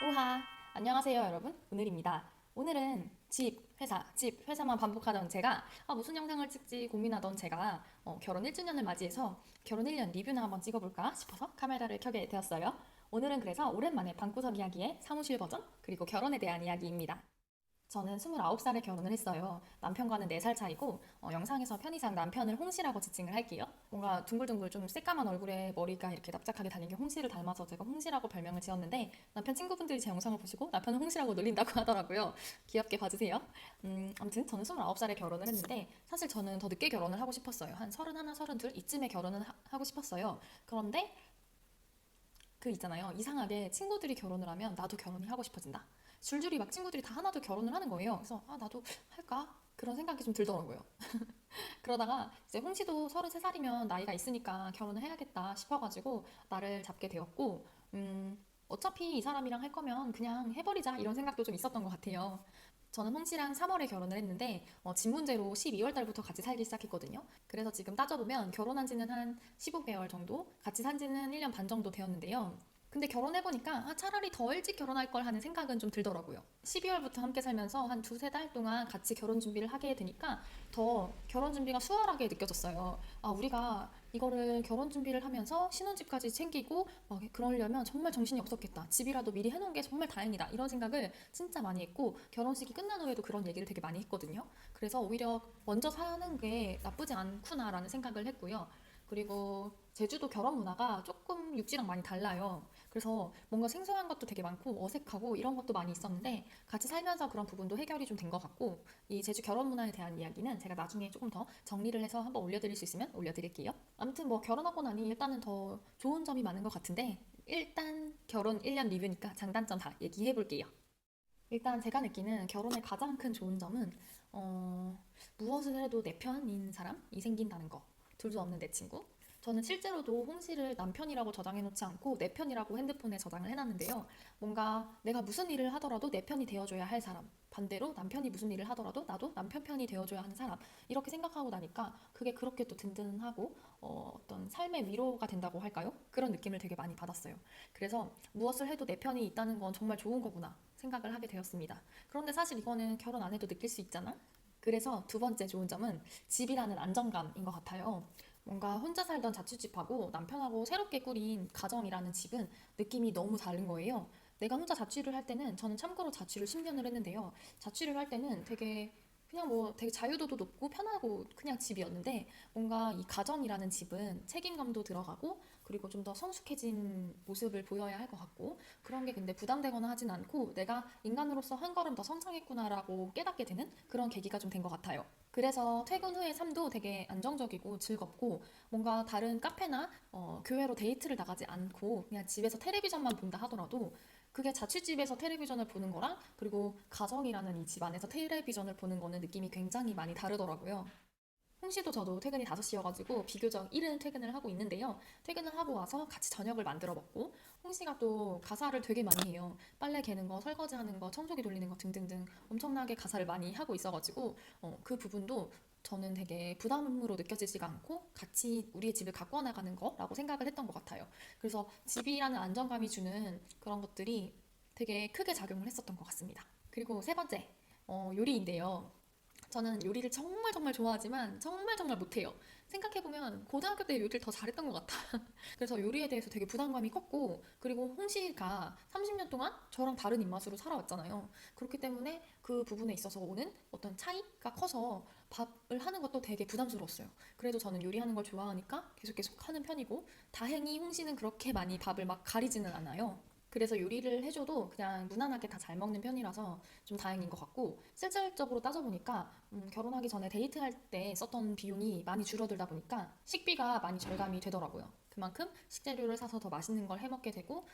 우하! 안녕하세요, 여러분. 오늘입니다. 오늘은 집, 회사만 반복하던 제가 무슨 영상을 찍지 고민하던 제가 결혼 1주년을 맞이해서 결혼 1년 리뷰나 한번 찍어볼까 싶어서 카메라를 켜게 되었어요. 오늘은 그래서 오랜만에 방구석 이야기의 사무실 버전, 그리고 결혼에 대한 이야기입니다. 저는 29살에 결혼을 했어요. 남편과는 4살 차이고, 영상에서 편의상 남편을 홍씨라고 지칭을 할게요. 뭔가 둥글둥글 좀 새까만 얼굴에 머리가 이렇게 납작하게 달린 게 홍씨를 닮아서 제가 홍씨라고 별명을 지었는데, 남편 친구분들이 제 영상을 보시고 남편은 홍씨라고 놀린다고 하더라고요. 귀엽게 봐주세요. 아무튼 저는 29살에 결혼을 했는데, 사실 저는 더 늦게 결혼을 하고 싶었어요. 한 31, 32 이쯤에 결혼을 하고 싶었어요. 그런데 그 있잖아요. 이상하게 친구들이 결혼을 하면 나도 결혼이 하고 싶어진다. 줄줄이 막 친구들이 다 하나도 결혼을 하는 거예요. 그래서 나도 할까? 그런 생각이 좀 들더라고요. 그러다가 이제 홍시도 33살이면 나이가 있으니까 결혼을 해야겠다 싶어가지고 나를 잡게 되었고, 어차피 이 사람이랑 할 거면 그냥 해버리자 이런 생각도 좀 있었던 것 같아요. 저는 홍씨랑 3월에 결혼을 했는데 집 문제로 12월 달부터 같이 살기 시작했거든요. 그래서 지금 따져보면 결혼한 지는 한 15개월 정도, 같이 산 지는 1년 반 정도 되었는데요. 근데 결혼해보니까 차라리 더 일찍 결혼할 걸 하는 생각은 좀 들더라고요. 12월부터 함께 살면서 한 두세 달 동안 같이 결혼 준비를 하게 되니까 더 결혼 준비가 수월하게 느껴졌어요. 우리가 이거를 결혼 준비를 하면서 신혼집까지 챙기고 막 그러려면 정말 정신이 없었겠다. 집이라도 미리 해놓은 게 정말 다행이다. 이런 생각을 진짜 많이 했고 결혼식이 끝난 후에도 그런 얘기를 되게 많이 했거든요. 그래서 오히려 먼저 사는 게 나쁘지 않구나라는 생각을 했고요. 그리고 제주도 결혼 문화가 조금 육지랑 많이 달라요. 그래서 뭔가 생소한 것도 되게 많고 어색하고 이런 것도 많이 있었는데 같이 살면서 그런 부분도 해결이 좀 된 것 같고 이 제주 결혼 문화에 대한 이야기는 제가 나중에 조금 더 정리를 해서 한번 올려드릴 수 있으면 올려드릴게요. 아무튼 뭐 결혼하고 나니 일단은 더 좋은 점이 많은 것 같은데 일단 결혼 1년 리뷰니까 장단점 다 얘기해 볼게요. 일단 제가 느끼는 결혼의 가장 큰 좋은 점은 어, 무엇을 해도 내 편인 사람이 생긴다는 거. 둘도 없는 내 친구. 저는 실제로도 홍씨를 남편이라고 저장해놓지 않고 내 편이라고 핸드폰에 저장을 해놨는데요. 뭔가 내가 무슨 일을 하더라도 내 편이 되어줘야 할 사람. 반대로 남편이 무슨 일을 하더라도 나도 남편 편이 되어줘야 하는 사람. 이렇게 생각하고 나니까 그게 그렇게 또 든든하고 어떤 삶의 위로가 된다고 할까요? 그런 느낌을 되게 많이 받았어요. 그래서 무엇을 해도 내 편이 있다는 건 정말 좋은 거구나 생각을 하게 되었습니다. 그런데 사실 이거는 결혼 안 해도 느낄 수 있잖아? 그래서 두 번째 좋은 점은 집이라는 안정감인 것 같아요. 뭔가 혼자 살던 자취집하고 남편하고 새롭게 꾸린 가정이라는 집은 느낌이 너무 다른 거예요. 내가 혼자 자취를 할 때는 저는 참고로 자취를 10년을 했는데요. 자취를 할 때는 되게 그냥 뭐 되게 자유도도 높고 편하고 그냥 집이었는데 뭔가 이 가정이라는 집은 책임감도 들어가고 그리고 좀 더 성숙해진 모습을 보여야 할 것 같고 그런 게 근데 부담되거나 하진 않고 내가 인간으로서 한 걸음 더 성장했구나라고 깨닫게 되는 그런 계기가 좀 된 것 같아요. 그래서 퇴근 후의 삶도 되게 안정적이고 즐겁고 뭔가 다른 카페나 교회로 데이트를 나가지 않고 그냥 집에서 텔레비전만 본다 하더라도 그게 자취집에서 텔레비전을 보는 거랑 그리고 가정이라는 이 집 안에서 텔레비전을 보는 거는 느낌이 굉장히 많이 다르더라고요. 홍시도 저도 퇴근이 5시여가지고 비교적 이른 퇴근을 하고 있는데요. 퇴근을 하고 와서 같이 저녁을 만들어 먹고 홍시가 또 가사를 되게 많이 해요. 빨래 개는 거, 설거지 하는 거, 청소기 돌리는 거 등등등 엄청나게 가사를 많이 하고 있어가지고 그 부분도 저는 되게 부담으로 느껴지지가 않고 같이 우리의 집을 가꿔 나가는 거라고 생각을 했던 것 같아요. 그래서 집이라는 안정감이 주는 그런 것들이 되게 크게 작용을 했었던 것 같습니다. 그리고 세 번째, 요리인데요. 저는 요리를 정말 정말 좋아하지만 정말 정말 못해요. 생각해보면 고등학교 때 요리를 더 잘했던 것 같아. 그래서 요리에 대해서 되게 부담감이 컸고, 그리고 홍시가 30년 동안 저랑 다른 입맛으로 살아왔잖아요. 그렇기 때문에 그 부분에 있어서 오는 어떤 차이가 커서 밥을 하는 것도 되게 부담스러웠어요. 그래도 저는 요리하는 걸 좋아하니까 계속 하는 편이고, 다행히 홍시는 그렇게 많이 밥을 막 가리지는 않아요. 그래서 요리를 해줘도 그냥 무난하게 다 잘 먹는 편이라서 좀 다행인 것 같고 실질적으로 따져보니까 결혼하기 전에 데이트할 때 썼던 비용이 많이 줄어들다 보니까 식비가 많이 절감이 되더라고요. 그만큼 식재료를 사서 더 맛있는 걸 해먹게 되고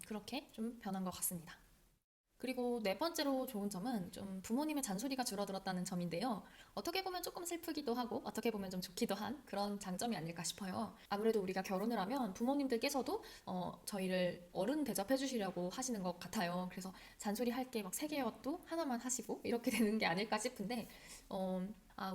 그렇게 좀 변한 것 같습니다. 그리고 네 번째로 좋은 점은 좀 부모님의 잔소리가 줄어들었다는 점인데요. 어떻게 보면 조금 슬프기도 하고 어떻게 보면 좀 좋기도 한 그런 장점이 아닐까 싶어요. 아무래도 우리가 결혼을 하면 부모님들께서도 저희를 어른 대접해 주시려고 하시는 것 같아요. 그래서 잔소리 할 게 막 세 개여도 하나만 하시고 이렇게 되는 게 아닐까 싶은데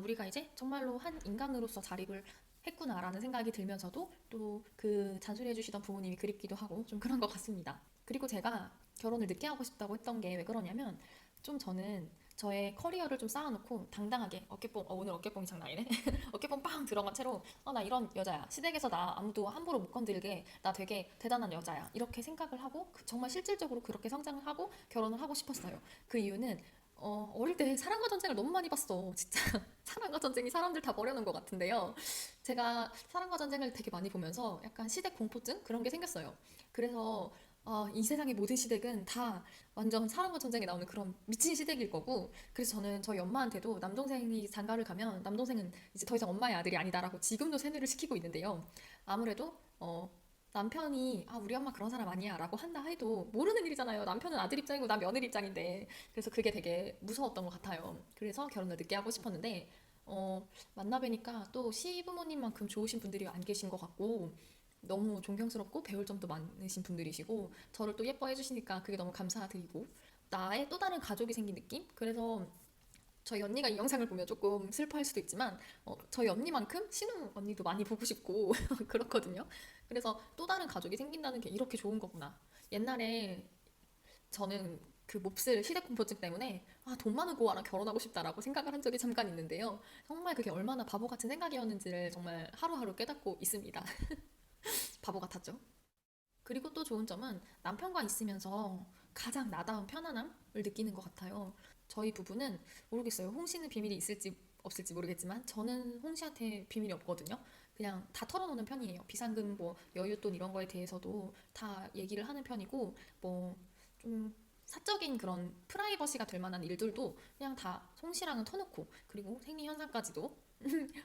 우리가 이제 정말로 한 인간으로서 자립을 했구나라는 생각이 들면서도 또 그 잔소리 해주시던 부모님이 그립기도 하고 좀 그런 것 같습니다. 그리고 제가 결혼을 늦게 하고 싶다고 했던 게 왜 그러냐면 좀 저는 저의 커리어를 좀 쌓아놓고 당당하게 어깨뽕, 오늘 어깨뽕이 장난 아니네. 어깨뽕 빵 들어간 채로 나 이런 여자야. 시댁에서 나 아무도 함부로 못 건들게 나 되게 대단한 여자야. 이렇게 생각을 하고 정말 실질적으로 그렇게 성장을 하고 결혼을 하고 싶었어요. 그 이유는 어릴 때 사랑과 전쟁을 너무 많이 봤어. 진짜 사랑과 전쟁이 사람들 다 버려놓은 것 같은데요. 제가 사랑과 전쟁을 되게 많이 보면서 약간 시댁 공포증 그런 게 생겼어요. 그래서 이 세상의 모든 시댁은 다 완전 사랑과 전쟁에 나오는 그런 미친 시댁일 거고, 그래서 저는 저희 엄마한테도 남동생이 장가를 가면 남동생은 이제 더 이상 엄마의 아들이 아니다라고 지금도 세뇌를 시키고 있는데요. 아무래도 남편이 우리 엄마 그런 사람 아니야 라고 한다 해도 모르는 일이잖아요. 남편은 아들 입장이고 난 며느리 입장인데. 그래서 그게 되게 무서웠던 것 같아요. 그래서 결혼을 늦게 하고 싶었는데 만나 뵈니까 또 시부모님만큼 좋으신 분들이 안 계신 것 같고, 너무 존경스럽고 배울 점도 많으신 분들이시고 저를 또 예뻐해 주시니까 그게 너무 감사드리고, 나의 또 다른 가족이 생긴 느낌? 그래서 저희 언니가 이 영상을 보면 조금 슬퍼할 수도 있지만 저희 언니만큼 신우 언니도 많이 보고 싶고 그렇거든요. 그래서 또 다른 가족이 생긴다는 게 이렇게 좋은 거구나. 옛날에 저는 그 몹쓸 시대 공포증 때문에 돈 많은 고아랑 결혼하고 싶다라고 생각을 한 적이 잠깐 있는데요. 정말 그게 얼마나 바보 같은 생각이었는지를 정말 하루하루 깨닫고 있습니다. 바보 같았죠. 그리고 또 좋은 점은 남편과 있으면서 가장 나다운 편안함을 느끼는 것 같아요. 저희 부부는 모르겠어요. 홍 씨는 비밀이 있을지 없을지 모르겠지만 저는 홍 씨한테 비밀이 없거든요. 그냥 다 털어놓는 편이에요. 비상금, 뭐 여윳돈 이런 거에 대해서도 다 얘기를 하는 편이고, 뭐 좀 사적인 그런 프라이버시가 될 만한 일들도 그냥 다 홍 씨랑은 터놓고, 그리고 생리 현상까지도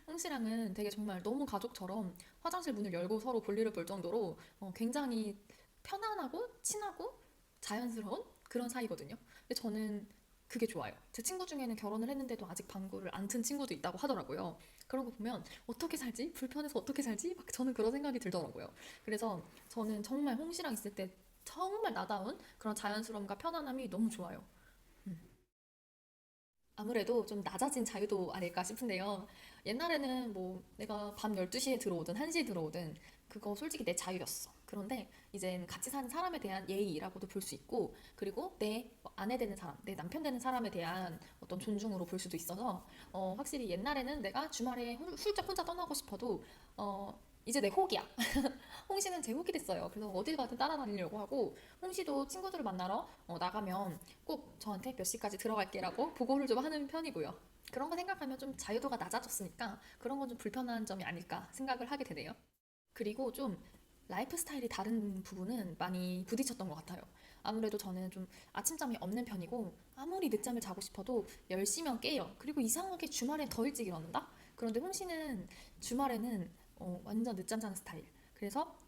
홍 씨랑은 되게 정말 너무 가족처럼 화장실 문을 열고 서로 볼일을 볼 정도로 굉장히 편안하고 친하고 자연스러운 그런 사이거든요. 근데 저는 그게 좋아요. 제 친구 중에는 결혼을 했는데도 아직 방구를 안 튼 친구도 있다고 하더라고요. 그런 거 보면 어떻게 살지? 불편해서 어떻게 살지? 막 저는 그런 생각이 들더라고요. 그래서 저는 정말 홍 씨랑 있을 때 정말 나다운 그런 자연스러움과 편안함이 너무 좋아요. 음. 아무래도 좀 낮아진 자유도 아닐까 싶은데요. 옛날에는 뭐 내가 밤 12시에 들어오든 1시에 들어오든 그거 솔직히 내 자유였어. 그런데 이젠 같이 사는 사람에 대한 예의라고도 볼 수 있고, 그리고 내 아내 되는 사람, 내 남편 되는 사람에 대한 어떤 존중으로 볼 수도 있어서 확실히 옛날에는 내가 주말에 훌쩍 혼자 떠나고 싶어도 이제 내 혹이야. 홍시는 제 혹이 됐어요. 그래서 어딜 가든 따라다니려고 하고, 홍시도 친구들을 만나러 나가면 꼭 저한테 몇 시까지 들어갈게라고 보고를 좀 하는 편이고요. 그런 거 생각하면 좀 자유도가 낮아졌으니까 그런 건 좀 불편한 점이 아닐까 생각을 하게 되네요. 그리고 좀 라이프 스타일이 다른 부분은 많이 부딪혔던 것 같아요. 아무래도 저는 좀 아침잠이 없는 편이고 아무리 늦잠을 자고 싶어도 10시면 깨요. 그리고 이상하게 주말엔 더 일찍 일어난다? 그런데 홍시는 주말에는 완전 늦잠 자는 스타일. 그래서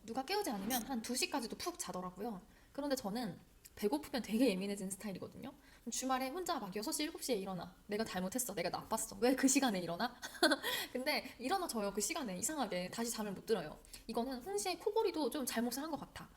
누가 깨우지 않으면 한 2시까지도 푹 자더라고요. 그런데 저는 배고프면 되게 예민해지는 스타일이거든요. 주말에 혼자 막 6시, 7시에 일어나. 내가 잘못했어. 내가 나빴어. 왜 그 시간에 일어나? 근데 일어나져요. 그 시간에 이상하게 다시 잠을 못 들어요. 이거는 홍시의 코골이도 좀 잘못을 한 것 같아.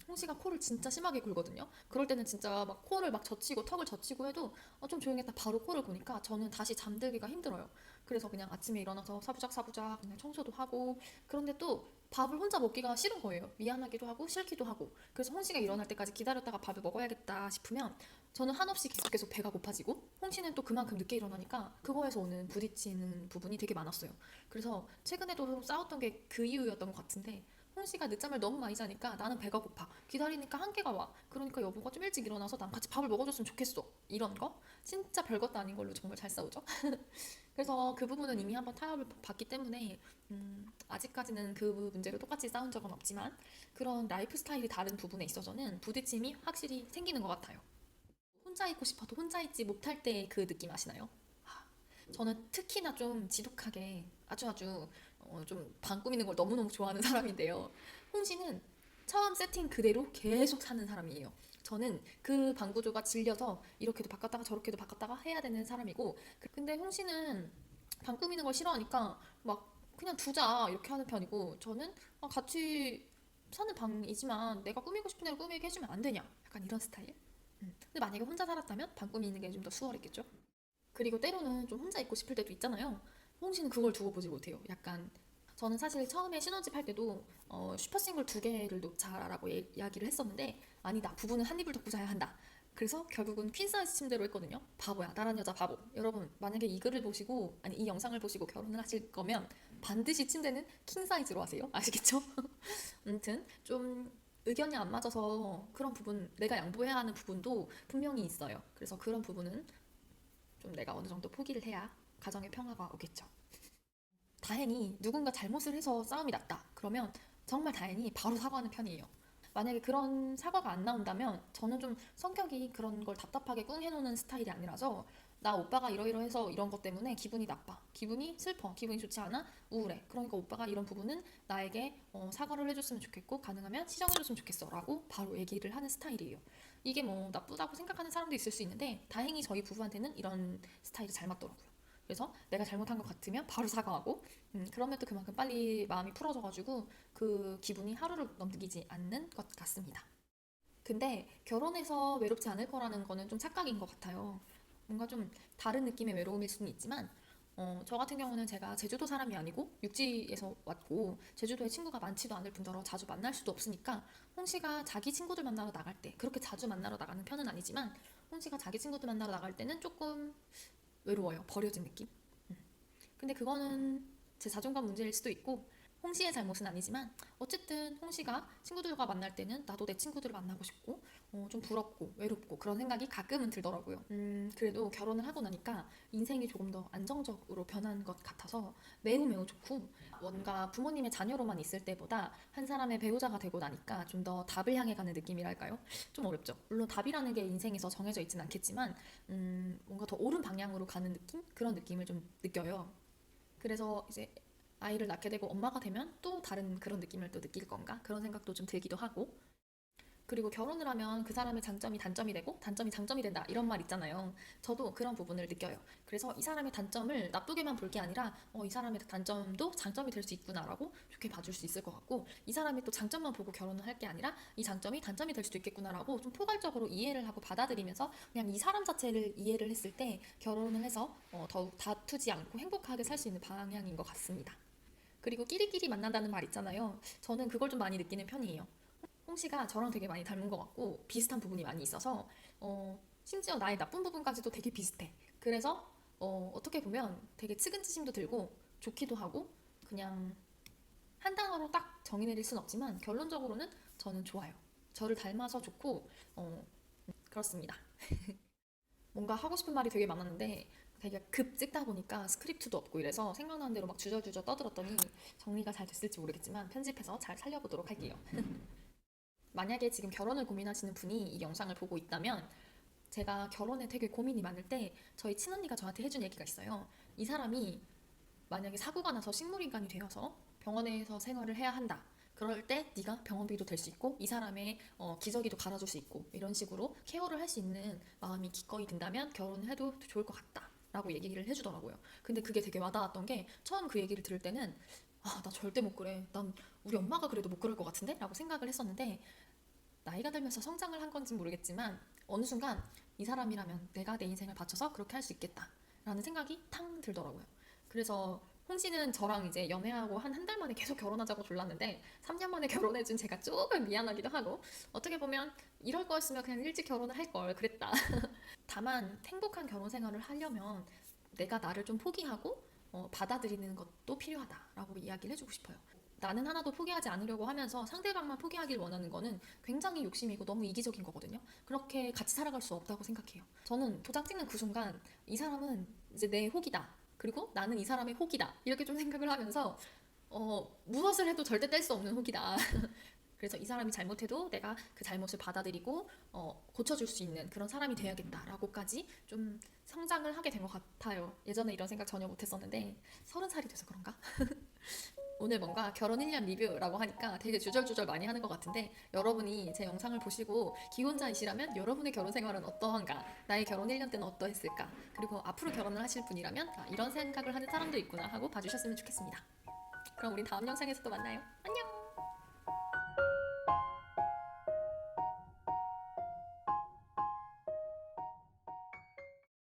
홍시가 코를 진짜 심하게 골거든요. 그럴 때는 진짜 막 코를 막 젖히고 턱을 젖히고 해도 좀 조용했다 바로 코를 고니까 저는 다시 잠들기가 힘들어요. 그래서 그냥 아침에 일어나서 사부작 사부작 그냥 청소도 하고, 그런데 또 밥을 혼자 먹기가 싫은 거예요. 미안하기도 하고 싫기도 하고. 그래서 홍시가 일어날 때까지 기다렸다가 밥을 먹어야겠다 싶으면 저는 한없이 계속 배가 고파지고, 홍시는 또 그만큼 늦게 일어나니까 그거에서 오는 부딪히는 부분이 되게 많았어요. 그래서 최근에도 싸웠던 게 그 이유였던 것 같은데, 홍시가 늦잠을 너무 많이 자니까 나는 배가 고파. 기다리니까 한계가 와. 그러니까 여보가 좀 일찍 일어나서 난 같이 밥을 먹어줬으면 좋겠어. 이런 거? 진짜 별것도 아닌 걸로 정말 잘 싸우죠. 그래서 그 부분은 이미 한번 타협을 봤기 때문에 아직까지는 그 문제로 똑같이 싸운 적은 없지만 그런 라이프 스타일이 다른 부분에 있어서는 부딪힘이 확실히 생기는 것 같아요. 혼자 있고 싶어도 혼자 있지 못할 때 그 느낌 아시나요? 저는 특히나 좀 지독하게 아주 좀 방 꾸미는 걸 너무너무 좋아하는 사람인데요. 홍시는 처음 세팅 그대로 계속 사는 사람이에요. 저는 그 방 구조가 질려서 이렇게도 바꿨다가 저렇게도 바꿨다가 해야 되는 사람이고, 근데 홍시는 방 꾸미는 걸 싫어하니까 막 그냥 두자 이렇게 하는 편이고, 저는 같이 사는 방이지만 내가 꾸미고 싶은 대로 꾸미게 해주면 안 되냐, 약간 이런 스타일. 근데 만약에 혼자 살았다면 방 꾸미는 게 좀 더 수월했겠죠. 그리고 때로는 좀 혼자 있고 싶을 때도 있잖아요. 홍시는 그걸 두고 보지 못해요. 약간 저는 사실 처음에 신혼집 할 때도 슈퍼싱글 2개를 놓자라고 이야기를 했었는데 아니다, 부부는 한 이불 덮고 자야 한다. 그래서 결국은 퀸 사이즈 침대로 했거든요. 바보야, 나란 여자 바보. 여러분, 만약에 이 글을 보시고 아니 이 영상을 보시고 결혼을 하실 거면 반드시 침대는 킹 사이즈로 하세요. 아시겠죠? 아무튼 좀 의견이 안 맞아서 그런 부분, 내가 양보해야 하는 부분도 분명히 있어요. 그래서 그런 부분은 좀 내가 어느 정도 포기를 해야 가정의 평화가 오겠죠. 다행히 누군가 잘못을 해서 싸움이 났다. 그러면 정말 다행히 바로 사과하는 편이에요. 만약에 그런 사과가 안 나온다면 저는 좀 성격이 그런 걸 답답하게 꿍 해놓는 스타일이 아니라서 나 오빠가 이러이러해서 이런 것 때문에 기분이 나빠. 기분이 슬퍼. 기분이 좋지 않아? 우울해. 그러니까 오빠가 이런 부분은 나에게 사과를 해줬으면 좋겠고 가능하면 시정해줬으면 좋겠어 라고 바로 얘기를 하는 스타일이에요. 이게 뭐 나쁘다고 생각하는 사람도 있을 수 있는데 다행히 저희 부부한테는 이런 스타일이 잘 맞더라고요. 그래서 내가 잘못한 것 같으면 바로 사과하고 그러면 또 그만큼 빨리 마음이 풀어져가지고 그 기분이 하루를 넘기지 않는 것 같습니다. 근데 결혼해서 외롭지 않을 거라는 거는 좀 착각인 것 같아요. 뭔가 좀 다른 느낌의 외로움일 수는 있지만 저 같은 경우는 제가 제주도 사람이 아니고 육지에서 왔고 제주도에 친구가 많지도 않을 뿐더러 자주 만날 수도 없으니까 홍씨가 자기 친구들 만나러 나갈 때 그렇게 자주 만나러 나가는 편은 아니지만 홍씨가 자기 친구들 만나러 나갈 때는 조금 외로워요. 버려진 느낌. 음. 근데 그거는 제 자존감 문제일 수도 있고 홍시의 잘못은 아니지만 어쨌든 홍시가 친구들과 만날 때는 나도 내 친구들을 만나고 싶고 좀 부럽고 외롭고 그런 생각이 가끔은 들더라고요. 그래도 결혼을 하고 나니까 인생이 조금 더 안정적으로 변한 것 같아서 매우 매우 좋고 뭔가 부모님의 자녀로만 있을 때보다 한 사람의 배우자가 되고 나니까 좀 더 답을 향해 가는 느낌이랄까요? 좀 어렵죠. 물론 답이라는 게 인생에서 정해져 있진 않겠지만 뭔가 더 옳은 방향으로 가는 느낌? 그런 느낌을 좀 느껴요. 그래서 이제 아이를 낳게 되고 엄마가 되면 또 다른 그런 느낌을 또 느낄 건가? 그런 생각도 좀 들기도 하고. 그리고 결혼을 하면 그 사람의 장점이 단점이 되고 단점이 장점이 된다 이런 말 있잖아요. 저도 그런 부분을 느껴요. 그래서 이 사람의 단점을 나쁘게만 볼 게 아니라 이 사람의 단점도 장점이 될 수 있구나라고 좋게 봐줄 수 있을 것 같고 이 사람이 또 장점만 보고 결혼을 할 게 아니라 이 장점이 단점이 될 수도 있겠구나라고 좀 포괄적으로 이해를 하고 받아들이면서 그냥 이 사람 자체를 이해를 했을 때 결혼을 해서 더욱 다투지 않고 행복하게 살 수 있는 방향인 것 같습니다. 그리고 끼리끼리 만난다는 말 있잖아요. 저는 그걸 좀 많이 느끼는 편이에요. 홍씨가 저랑 되게 많이 닮은 것 같고 비슷한 부분이 많이 있어서 심지어 나의 나쁜 부분까지도 되게 비슷해. 그래서 어떻게 보면 되게 측은지심도 들고 좋기도 하고 그냥 한 단어로 딱 정의 내릴 순 없지만 결론적으로는 저는 좋아요. 저를 닮아서 좋고 그렇습니다. 뭔가 하고 싶은 말이 되게 많았는데 되게 급 찍다 보니까 스크립트도 없고 이래서 생각나는 대로 막 주저주저 떠들었더니 정리가 잘 됐을지 모르겠지만 편집해서 잘 살려보도록 할게요. 만약에 지금 결혼을 고민하시는 분이 이 영상을 보고 있다면 제가 결혼에 되게 고민이 많을 때 저희 친언니가 저한테 해준 얘기가 있어요. 이 사람이 만약에 사고가 나서 식물인간이 되어서 병원에서 생활을 해야 한다. 그럴 때 네가 병원비도 될 수 있고 이 사람의 기저귀도 갈아줄 수 있고 이런 식으로 케어를 할 수 있는 마음이 기꺼이 든다면 결혼을 해도 좋을 것 같다 라고 얘기를 해주더라고요. 근데 그게 되게 와닿았던 게 처음 그 얘기를 들을 때는 나 절대 못 그래. 난 우리 엄마가 그래도 못 그럴 것 같은데? 라고 생각을 했었는데 나이가 들면서 성장을 한 건지 모르겠지만 어느 순간 이 사람이라면 내가 내 인생을 바쳐서 그렇게 할 수 있겠다 라는 생각이 탕 들더라고요. 그래서 홍씨는 저랑 이제 연애하고 한 달 만에 계속 결혼하자고 졸랐는데 3년 만에 결혼해준 제가 조금 미안하기도 하고 어떻게 보면 이럴 거였으면 그냥 일찍 결혼을 할 걸 그랬다. 다만 행복한 결혼 생활을 하려면 내가 나를 좀 포기하고 받아들이는 것도 필요하다라고 이야기를 해주고 싶어요. 나는 하나도 포기하지 않으려고 하면서 상대방만 포기하길 원하는 거는 굉장히 욕심이고 너무 이기적인 거거든요. 그렇게 같이 살아갈 수 없다고 생각해요. 저는 도장 찍는 그 순간 이 사람은 이제 내 혹이다. 그리고 나는 이 사람의 혹이다. 이렇게 좀 생각을 하면서 무엇을 해도 절대 뗄 수 없는 혹이다. 그래서 이 사람이 잘못해도 내가 그 잘못을 받아들이고 고쳐줄 수 있는 그런 사람이 돼야겠다라고까지 좀 성장을 하게 된 것 같아요. 예전에 이런 생각 전혀 못했었는데 30살이 돼서 그런가? 오늘 뭔가 결혼 1년 리뷰라고 하니까 되게 주절주절 많이 하는 것 같은데 여러분이 제 영상을 보시고 기혼자이시라면 여러분의 결혼 생활은 어떠한가? 나의 결혼 1년 때는 어떠했을까? 그리고 앞으로 결혼을 하실 분이라면 이런 생각을 하는 사람도 있구나 하고 봐주셨으면 좋겠습니다. 그럼 우리 다음 영상에서 또 만나요. 안녕!